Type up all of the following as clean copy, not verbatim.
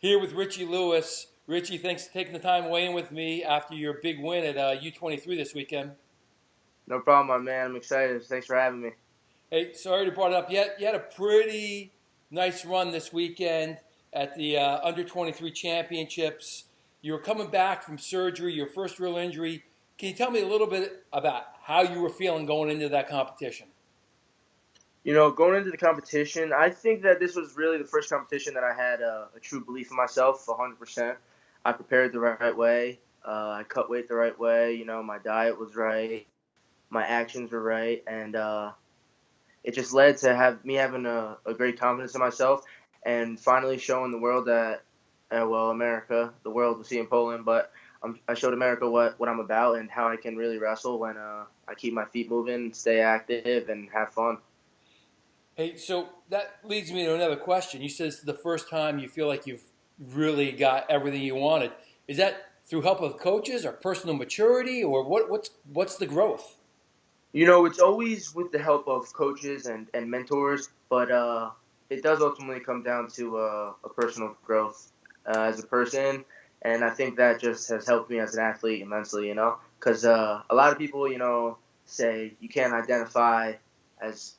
Here with Richie Lewis. Richie, thanks for taking the time weighing with me after your big win at U23 this weekend. No problem, my man. I'm excited. Thanks for having me. Hey, sorry to brought it up. You had a pretty nice run this weekend at the Under 23 Championships. You were coming back from surgery, your first real injury. Can you tell me a little bit about how you were feeling going into that competition? Going into the competition, I think that this was really the first competition that I had a true belief in myself, 100%. I prepared the right way. I cut weight the right way. My diet was right. My actions were right. And it just led to me having a great confidence in myself and finally showing the world that, America, the world will see in Poland, but I showed America what I'm about and how I can really wrestle when I keep my feet moving, stay active, and have fun. Hey, so that leads me to another question. You said this is the first time you feel like you've really got everything you wanted. Is that through help of coaches or personal maturity, or what's the growth? It's always with the help of coaches and mentors, but it does ultimately come down to a personal growth as a person. And I think that just has helped me as an athlete immensely, because a lot of people, say you can't identify as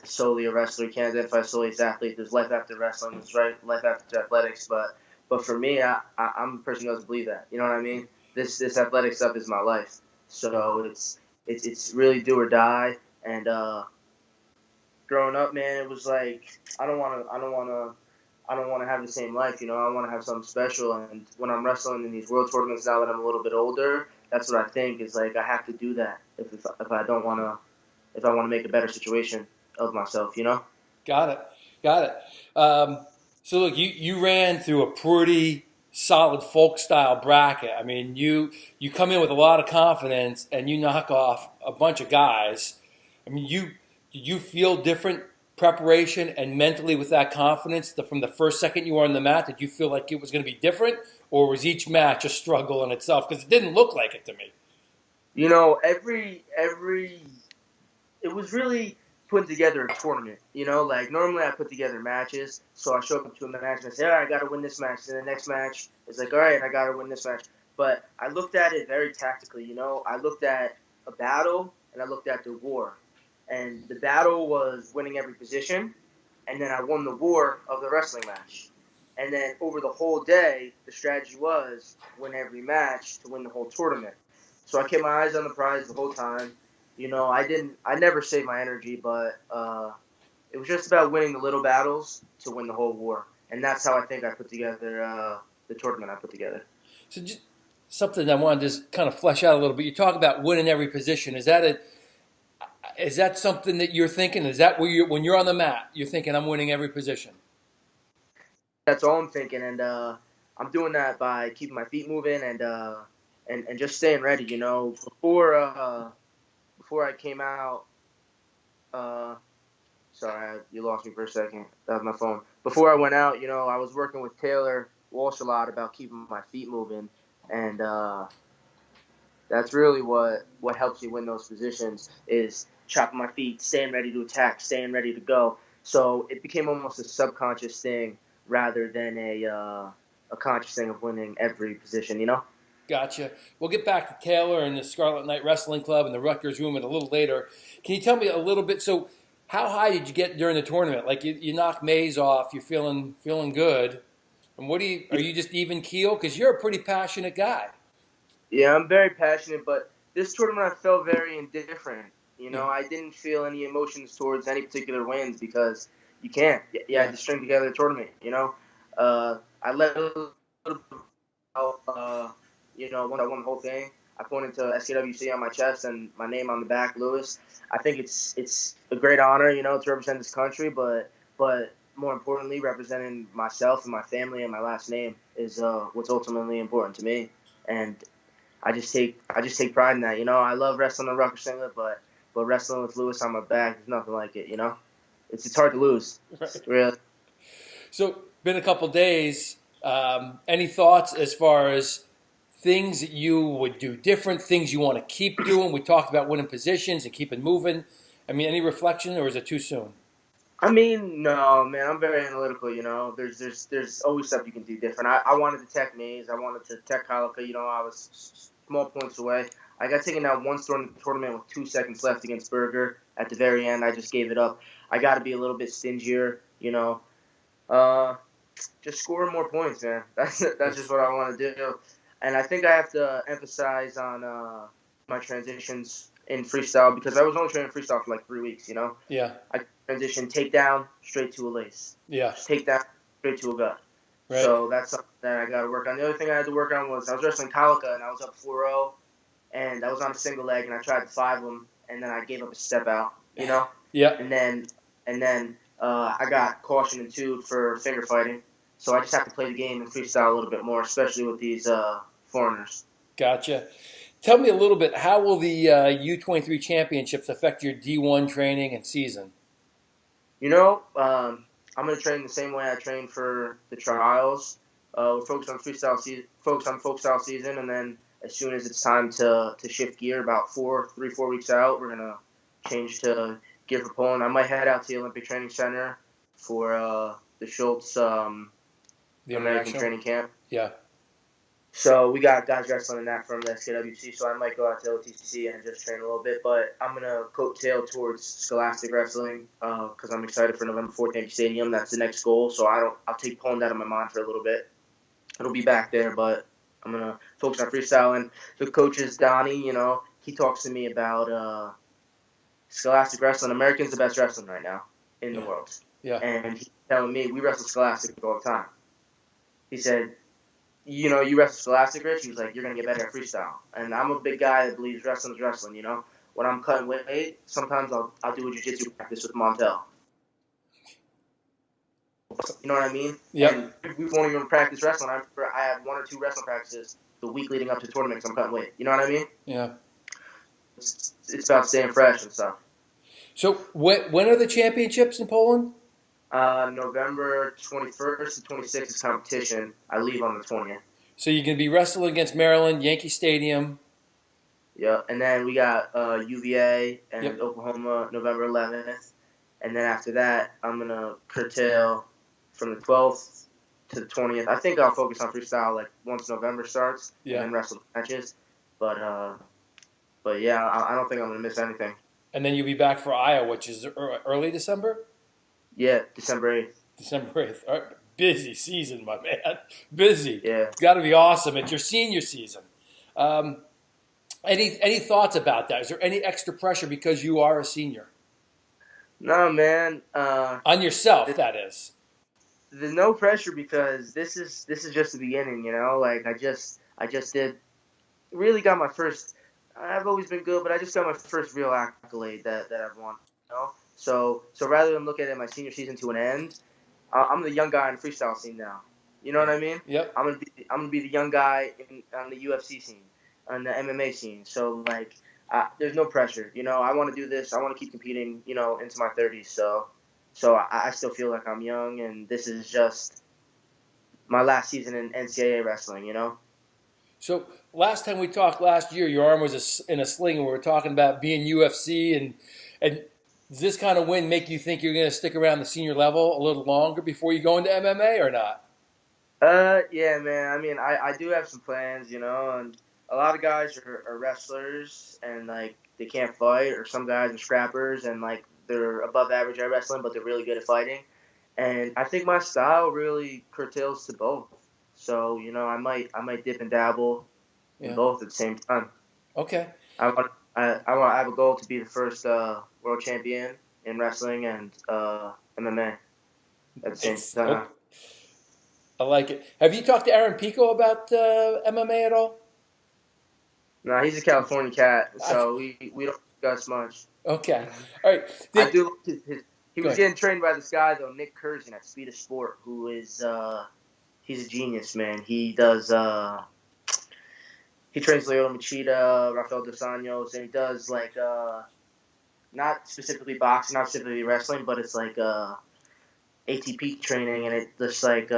solely a wrestler, you can't identify solely as an athlete. There's life after wrestling, there's life after athletics, but for me, I'm a person who doesn't believe that. You know what I mean? This athletic stuff is my life, so it's really do or die. And growing up, man, it was like I don't want to have the same life. I want to have something special. And when I'm wrestling in these world tournaments now that I'm a little bit older, that's what I think is like I have to do that if I don't want to if I want to make a better situation of myself. Got it. Got it. So look, you ran through a pretty solid folk style bracket. I mean, you come in with a lot of confidence and you knock off a bunch of guys. I mean, did you feel different preparation and mentally with that confidence from the first second you were on the mat? Did you feel like it was going to be different, or was each match a struggle in itself? Because it didn't look like it to me. Every it was really putting together a tournament. Like normally I put together matches, so I show up to a match and I say, all right, I got to win this match. And the next match is like, all right, I got to win this match. But I looked at it very tactically. I looked at a battle and I looked at the war. And the battle was winning every position, and then I won the war of the wrestling match. And then over the whole day, the strategy was win every match to win the whole tournament. So I kept my eyes on the prize the whole time. I never saved my energy, but it was just about winning the little battles to win the whole war. And that's how I think I put together the tournament I put together. So just something I wanted to just kind of flesh out a little bit. You talk about winning every position. Is that something that you're thinking? Is that when you're on the mat, you're thinking I'm winning every position? That's all I'm thinking, and I'm doing that by keeping my feet moving and just staying ready. Before I came out, sorry, you lost me for a second. That was my phone. Before I went out, I was working with Taylor Walsh a lot about keeping my feet moving, and that's really what helps you win those positions is chopping my feet, staying ready to attack, staying ready to go. So it became almost a subconscious thing rather than a conscious thing of winning every position. Gotcha. We'll get back to Taylor and the Scarlet Knight Wrestling Club and the Rutgers Room a little later. Can you tell me a little bit? So, how high did you get during the tournament? Like you knocked Mays off, you're feeling good. And are you just even keel? Because you're a pretty passionate guy. Yeah, I'm very passionate, but this tournament I felt very indifferent. I didn't feel any emotions towards any particular wins because you can't. You had to string together a tournament. I let a little bit out. When I won the whole thing, I pointed to SKWC on my chest and my name on the back, Lewis. I think it's a great honor, to represent this country, but more importantly, representing myself and my family and my last name is what's ultimately important to me. And I just take pride in that. I love wrestling the Rutgers singlet, but wrestling with Lewis on my back is nothing like it. It's hard to lose. Right. Really. So, been a couple days. Any thoughts as far as things that you would do different, things you want to keep doing? We talked about winning positions and keeping moving. I mean, any reflection, or is it too soon? I mean, no, man. I'm very analytical. There's always stuff you can do different. I wanted to tech Maze. I wanted to tech Kalika. I was small points away. I got taken out once during the tournament with 2 seconds left against Berger. At the very end, I just gave it up. I got to be a little bit stingier. Just score more points, man. That's just what I want to do. And I think I have to emphasize on my transitions in freestyle because I was only training freestyle for like 3 weeks. Yeah. I transition takedown straight to a lace. Yeah. Just takedown straight to a gut. Right. So that's something that I got to work on. The other thing I had to work on was I was wrestling Kalika and I was up 4-0 and I was on a single leg and I tried to 5 him and then I gave up a step out. Yeah. And then I got cautioned and 2'd for finger fighting. So I just have to play the game and freestyle a little bit more, especially with these foreigners. Gotcha. Tell me a little bit, how will the U23 Championships affect your D1 training and season? I'm going to train the same way I trained for the trials. We're focused on folk style season, and then as soon as it's time to shift gear, about 4 weeks out, we're going to change to gear for Poland. I might head out to the Olympic Training Center for the Schultz The American training camp. Yeah. So we got guys wrestling in that from the SKWC, so I might go out to OTC and just train a little bit. But I'm going to coattail towards Scholastic Wrestling because I'm excited for November 4th Yankee Stadium. That's the next goal, so I'll take Poland out of my mind for a little bit. It'll be back there, but I'm going to focus on freestyle. And the coach is Donnie, he talks to me about Scholastic Wrestling. American's the best wrestling right now in the world. Yeah. And he's telling me we wrestle Scholastic all the time. He said, you wrestle Scholastic, Rich? He was like, you're going to get better at freestyle. And I'm a big guy that believes wrestling's wrestling, When I'm cutting weight, sometimes I'll do a jiu-jitsu practice with Montel. You know what I mean? Yep. And we won't even practice wrestling. I have 1 or 2 wrestling practices the week leading up to tournament because I'm cutting weight. You know what I mean? Yeah. It's about staying fresh and stuff. So when are the championships in Poland? November 21st to 26th is competition. I leave on the 20th. So you're going to be wrestling against Maryland, Yankee Stadium. Yeah, and then we got UVA and Yep. Oklahoma November 11th. And then after that, I'm going to curtail from the 12th to the 20th. I think I'll focus on freestyle like once November starts and then wrestle matches. But yeah, I don't think I'm going to miss anything. And then you'll be back for Iowa, which is early December? Yeah, December 8th. December 8th. All right. Busy season, my man. Busy. Yeah. It's got to be awesome. It's your senior season. Any thoughts about that? Is there any extra pressure because you are a senior? No, man. On yourself, that is. There's no pressure because this is just the beginning, Like I just really got my first. I've always been good, but I just got my first real accolade that I've won. So rather than look at it my senior season to an end, I'm the young guy in the freestyle scene now. You know what I mean? Yep. I'm gonna be the young guy on the UFC scene, on the MMA scene. So like, there's no pressure. I want to do this. I want to keep competing. Into my 30s. So I still feel like I'm young, and this is just my last season in NCAA wrestling. So last time we talked last year, your arm was in a sling, and we were talking about being UFC, and does this kind of win make you think you're going to stick around the senior level a little longer before you go into MMA or not? Yeah, man. I mean, I do have some plans, and a lot of guys are wrestlers and like they can't fight, or some guys are scrappers and like they're above average at wrestling, but they're really good at fighting. And I think my style really curtails to both. So I might dip and dabble in both at the same time. Okay. I have a goal to be the first world champion in wrestling and MMA at the same time. Okay. I like it. Have you talked to Aaron Pico about MMA at all? No, he's a California cat, so we don't discuss much. Okay. All right. I do. He was getting trained by this guy though, Nick Curzon at Speed of Sport, who is he's a genius, man. He does. He trains Lyoto Machida, Rafael Dos Anjos, and he does like not specifically boxing, not specifically wrestling, but it's like ATP training and it just like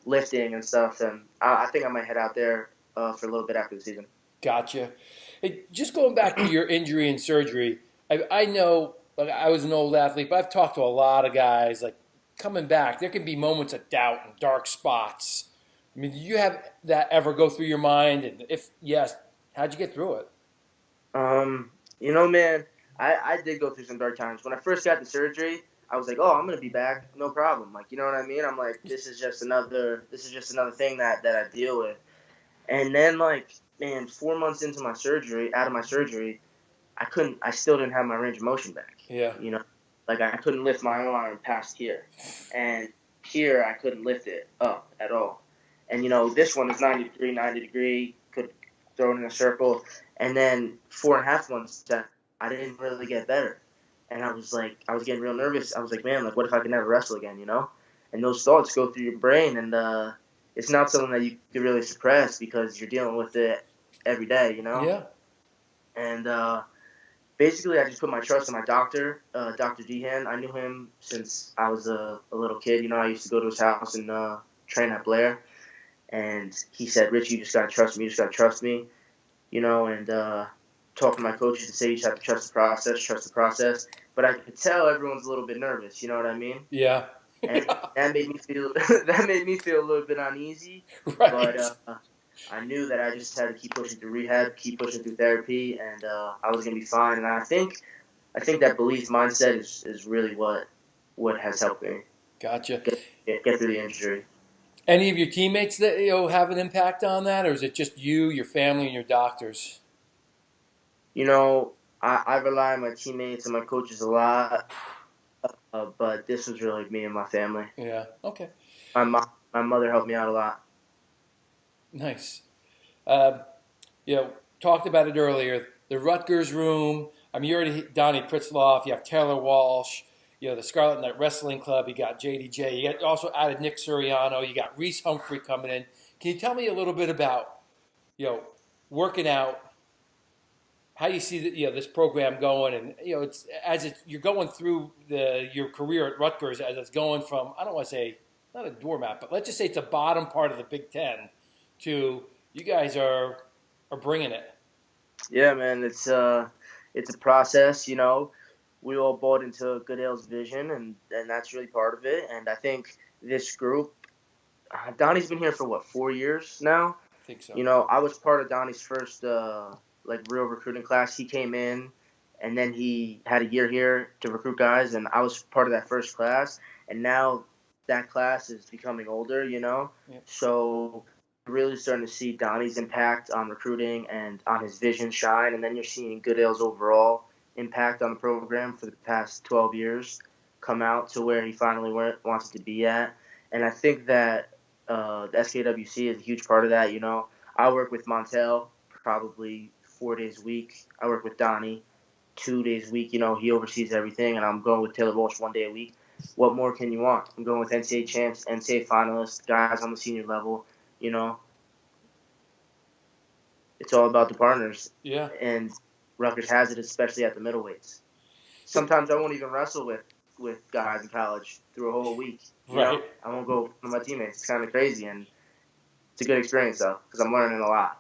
lifting and stuff. And I think I might head out there for a little bit after the season. Gotcha. Hey, just going back to your injury and surgery, I know Look, I was an old athlete, but I've talked to a lot of guys. Like coming back, there can be moments of doubt and dark spots. I mean, do you have that ever go through your mind? And if yes, how'd you get through it? Man, I did go through some dark times. When I first got the surgery, I was like, oh, I'm gonna be back, no problem. Like, you know what I mean? I'm like, this is just another thing that I deal with. And then like, man, 4 months into my surgery, out of my surgery, I still didn't have my range of motion back. Yeah. Like I couldn't lift my arm past here, and here I couldn't lift it up at all. And this one is 90 degree, could throw it in a circle, and then 4.5 months that I didn't really get better, and I was getting real nervous. I was like, man, like what if I could never wrestle again? And those thoughts go through your brain, and it's not something that you can really suppress because you're dealing with it every day. Yeah. And basically, I just put my trust in my doctor, Dr. Dehan. I knew him since I was a little kid. I used to go to his house and train at Blair. And he said, Rich, you just got to trust me. You just got to trust me. And talk to my coaches and say you just have to trust the process. But I could tell everyone's a little bit nervous. You know what I mean? Yeah. And that made me feel a little bit uneasy. Right. But I knew that I just had to keep pushing through rehab, keep pushing through therapy, and I was gonna be fine. And I think that belief mindset is really what has helped me Gotcha. get through the injury. Any of your teammates that have an impact on that, or is it just you, your family, and your doctors? I rely on my teammates and my coaches a lot, but this was really me and my family. Yeah. Okay. My mother helped me out a lot. Nice. Talked about it earlier. The Rutgers room. I mean, you already Donnie Pritzloff. You have Taylor Walsh. The Scarlet Knight Wrestling Club. You got JDJ. You also added Nick Suriano. You got Reese Humphrey coming in. Can you tell me a little bit about, working out? How you see this program going, and you're going through your career at Rutgers as it's going from, I don't want to say not a doormat, but let's just say it's the bottom part of the Big Ten to you guys are bringing it. Yeah, man, it's a process. We all bought into Goodale's vision, and that's really part of it. And I think this group, Donnie's been here for 4 years now. I think so. I was part of Donnie's first real recruiting class. He came in, and then he had a year here to recruit guys, and I was part of that first class. And now that class is becoming older. Yep. So really starting to see Donnie's impact on recruiting and on his vision shine, and then you're seeing Goodale's overall impact on the program for the past 12 years come out to where he finally wants it to be at. And I think that the SKWC is a huge part of that. I work with Montel probably 4 days a week. I work with Donnie 2 days a week. He oversees everything, and I'm going with Taylor Walsh 1 day a week. What more can you want? I'm going with NCAA champs, NCAA finalists, guys on the senior level. It's all about the partners. Yeah. And Rutgers has it, especially at the middleweights. Sometimes I won't even wrestle with guys in college through a whole week. Right. I won't go with my teammates. It's kind of crazy, and it's a good experience, though, because I'm learning a lot.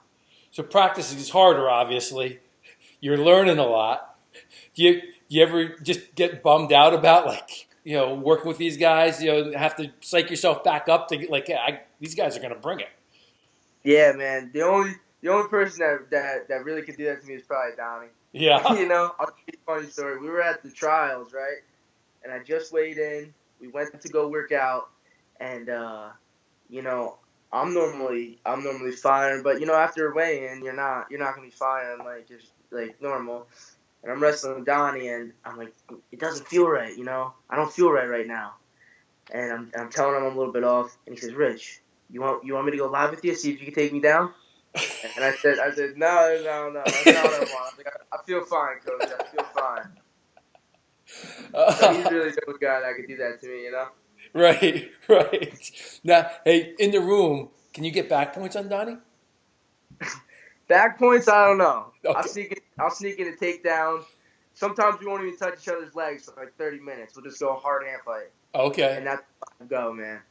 So practice is harder, obviously. You're learning a lot. Do you ever just get bummed out about, working with these guys? Have to psych yourself back up to get, these guys are going to bring it. Yeah, man. The only person that really could do that to me is probably Donnie. Yeah. I'll tell you a funny story. We were at the trials, right? And I just weighed in. We went to go work out, and I'm normally firing, but after weighing, you're not gonna be firing like normal. And I'm wrestling with Donnie, and I'm like, it doesn't feel right, I don't feel right now. And I'm telling him I'm a little bit off, and he says, Rich, you want me to go live with you, see if you can take me down? And I said, no, that's not what I want. I was like, I feel fine, coach. I feel fine. So he's really the guy that could do that to me, Right. Now, hey, in the room, can you get back points on Donnie? Back points, I don't know. Okay. I'll sneak in a takedown. Sometimes we won't even touch each other's legs for 30 minutes. We'll just go hard hand fight. Okay. And that's how I go, man.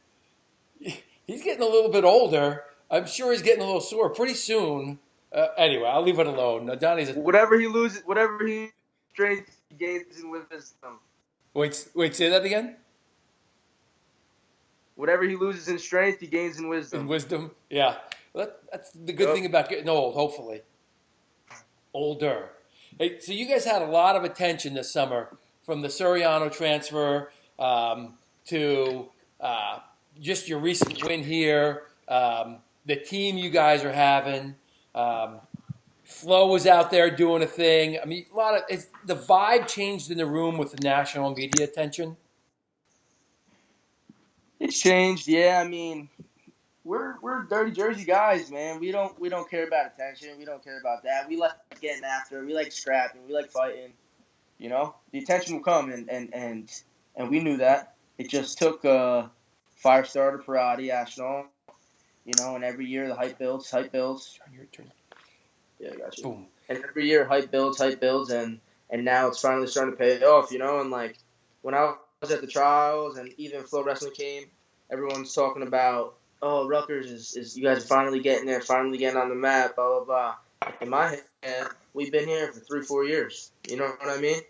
He's getting a little bit older. I'm sure he's getting a little sore pretty soon. Anyway, I'll leave it alone. Donnie's whatever he loses, whatever he strength, he gains in wisdom. Wait, say that again? Whatever he loses in strength, he gains in In wisdom. wisdom? Yeah. Well, that's the good Yep. thing about getting old, hopefully. Older. Hey, so you guys had a lot of attention this summer from the Soriano transfer to just your recent win here, the team you guys are having. Um, Flo was out there doing a thing. I mean, the vibe changed in the room with the national media attention. It's changed, yeah. I mean, we're dirty Jersey guys, man. We don't care about attention. We don't care about that. We like getting after it. We like scrapping. We like fighting. You know, the attention will come, and we knew that. It just took fire starter Parati, Ashton. You know, and every year the hype builds, hype builds. Turn. Yeah, I got you. Boom. And every year hype builds, and now it's finally starting to pay off. You know, and like when I was at the trials, and even Flow Wrestling came, everyone's talking about, oh, Rutgers is you guys are finally getting there, finally getting on the map, blah blah blah. In my head, we've been here for 3-4 years. You know what I mean?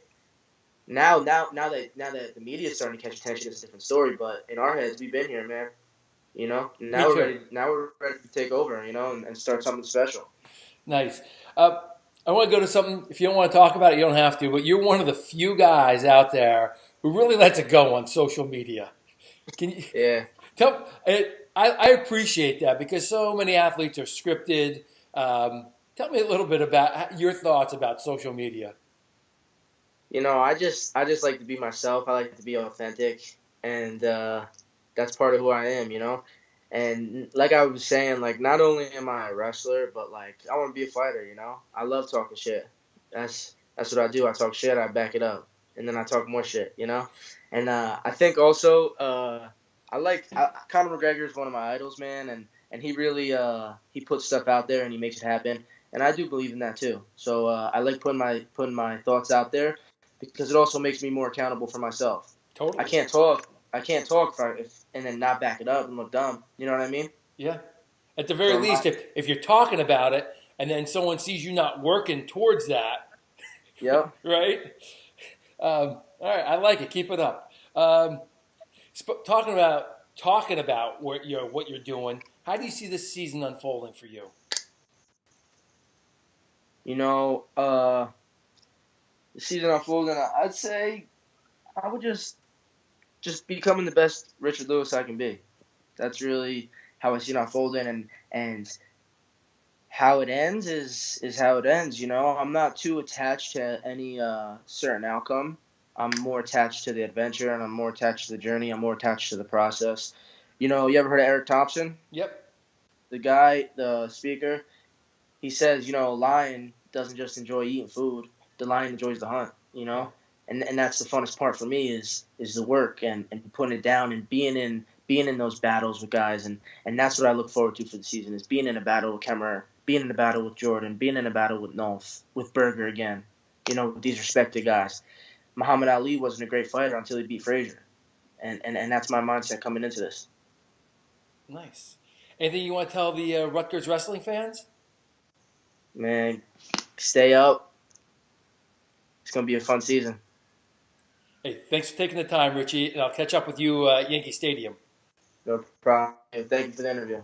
Now that the media is starting to catch attention, it's a different story. But in our heads, we've been here, man. You know, Me too. Now we're ready to take over. You know, and start something special. Nice. I want to go to something. If you don't want to talk about it, you don't have to. But you're one of the few guys out there who really lets it go on social media. Can you Yeah. tell? I appreciate that because so many athletes are scripted. Tell me a little bit about your thoughts about social media. You know, I just like to be myself. I like to be authentic, and that's part of who I am. You know, and like I was saying, like not only am I a wrestler, but like I want to be a fighter. You know, I love talking shit. That's what I do. I talk shit. I back it up, and then I talk more shit. You know, and I think also Conor McGregor is one of my idols, man, and he really he puts stuff out there and he makes it happen, and I do believe in that too. So I like putting my thoughts out there because it also makes me more accountable for myself. I Totally. can't talk. I can't talk if and then not back it up and look dumb. You know what I mean? Yeah. At the very So least, if you're talking about it and then someone sees you not working towards that, yep. right? All right, I like it. Keep it up. Talking about what you're doing. How do you see this season unfolding for you? You know, the season unfolding. I'd say I would just becoming the best Richard Lewis I can be. That's really how I see it unfolding, and how it ends is how it ends. You know, I'm not too attached to any certain outcome. I'm more attached to the adventure, and I'm more attached to the journey. I'm more attached to the process. You know, you ever heard of Eric Thompson? Yep. The guy, the speaker. He says, you know, a lion doesn't just enjoy eating food. The lion enjoys the hunt. You Yeah. know, and that's the funnest part for me is the work and putting it down and being in those battles with guys, and that's what I look forward to for the season is being in a battle with Kemmerer, being in a battle with Jordan, being in a battle with Nolf, with Berger again. You know, these respected guys. Muhammad Ali wasn't a great fighter until he beat Frazier, and that's my mindset coming into this. Nice. Anything you want to tell the Rutgers Wrestling fans? Man, stay up. It's gonna be a fun season. Hey, thanks for taking the time, Richie, and I'll catch up with you at Yankee Stadium. No problem. Thank you for the interview.